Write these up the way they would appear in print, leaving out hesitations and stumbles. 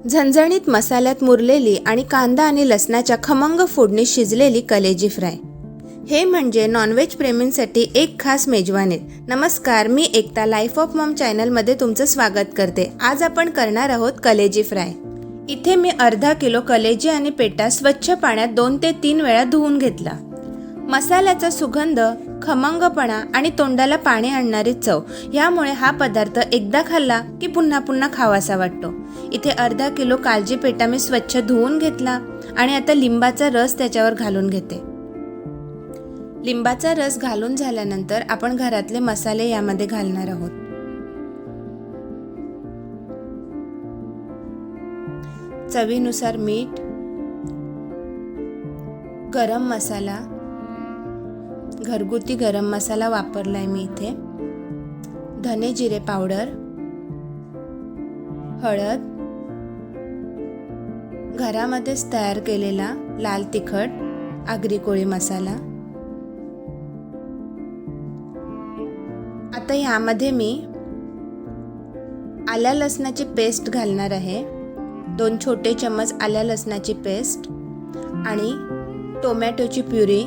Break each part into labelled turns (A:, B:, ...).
A: झणझणीत मसाल्यात मुरलेली आणि कांदा आणि लसणाच्या खमंग फोडणीत शिजलेली कलेजी फ्राय। हे म्हणजे नॉनव्हेज प्रेमींसाठी एक खास मेजवानी। नमस्कार, मी एकता लाईफ ऑफ मॉम चॅनलमध्ये तुमचं स्वागत करते। आज आपण करणार आहोत कलेजी फ्राय। इथे मी अर्धा किलो कलेजी आणि पेटा स्वच्छ पाण्यात 2 ते 3 वेळा धुवून घेतला। मसाल्याचा सुगंध, खमंगपणा आणि तोंडाला पाणी आणणारी चव यामुळे हा पदार्थ एकदा खाल्ला की पुन्हा पुन्हा खावासा वाटतो। इथे अर्धा किलो कालजी पेटा मी स्वच्छ धुवून घेतला आणि आता लिंबाचा रस त्याच्यावर घालून घेते। लिंबाचा रस घालून झाल्यानंतर आपण घरातले मसाले यामध्ये घालणार आहोत। चवीनुसार मीठ, गरम मसाला, घरगुती गरम मसाला वापरलाय मी इथे, धने जिरे पावडर, हळद, घरामध्येच तयार केलेला लाल तिखट, आगरी कोळी मसाला। आता यामध्ये मी आल्या लसणाची पेस्ट घालणार आहे। 2 छोटे चम्मच आल्या लसणाची पेस्ट आणि टोमॅटोची प्युरी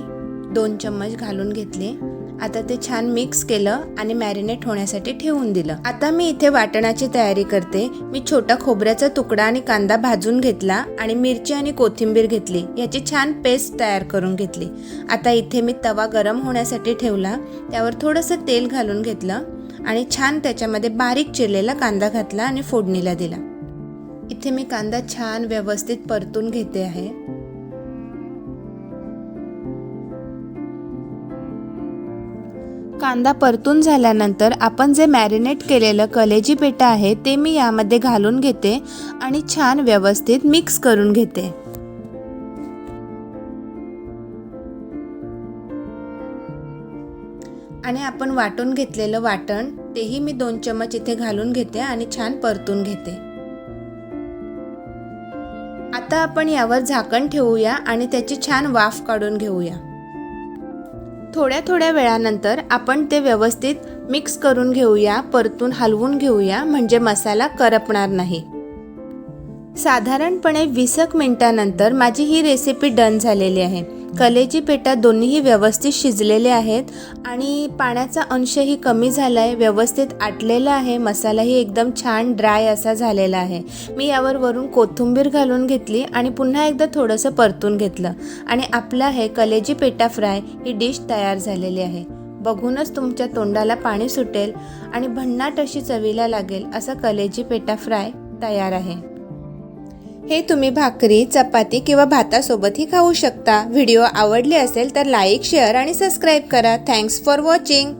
A: 2 चम्मच घालून घेतले। आता ते छान मिक्स केलं आणि मॅरिनेट होण्यासाठी ठेवून दिलं। आता मी इथे वाटणाची तयारी करते। मी छोटा खोबऱ्याचा तुकडा आणि कांदा भाजून घेतला आणि मिरची आणि कोथिंबीर घेतली, याची छान पेस्ट तयार करून घेतली। आता इथे मी तवा गरम होण्यासाठी ठेवला, त्यावर थोडंसं तेल घालून घेतलं आणि छान त्याच्यामध्ये बारीक चिरलेला कांदा घातला आणि फोडणीला दिला। इथे मी कांदा छान व्यवस्थित परतून घेते आहे। कांदा परतून झाल्यानंतर आपण जे मॅरिनेट केलेलं कलेजी पेटा आहे ते मी यामध्ये घालून घेते आणि छान व्यवस्थित मिक्स करून घेते। आणि आपण वाटून घेतलेलं वाटण तेही मी 2 चम्मच इथे घालून घेते आणि छान परतून घेते। आता आपण यावर झाकण ठेवूया आणि त्याची छान वाफ काढून घेऊया। थोड्या वेळानंतर आपण ते व्यवस्थित मिक्स करून घेऊया, परतून हलवून घेऊया, म्हणजे मसाला करपणार नाही। साधारणपणे 20 मिनिटांनंतर माझी ही रेसिपी डन झालेली आहे। कलेजी पेटा दोन्हीही व्यवस्थित शिजलेले आहेत आणि पाण्याचा अंशही कमी झाला आहे, व्यवस्थित आटलेला आहे। मसालाही एकदम छान ड्राय असा झालेला आहे। मी यावर वरून कोथिंबीर घालून घेतली आणि पुन्हा एकदा थोडंसं परतून घेतलं आणि आपला हे कलेजी पेटा फ्राय ही डिश तयार झालेली आहे। बघूनच तुमच्या तोंडाला पाणी सुटेल आणि भन्नाट अशी चवीला लागेल असा कलेजी पेटा फ्राय तयार आहे। हे तुम्ही भाकरी, चपाती किंवा भातासोबतही खाऊ शकता। व्हिडिओ आवडले असेल तर लाईक, शेअर आणि सबस्क्राईब करा। Thanks for watching.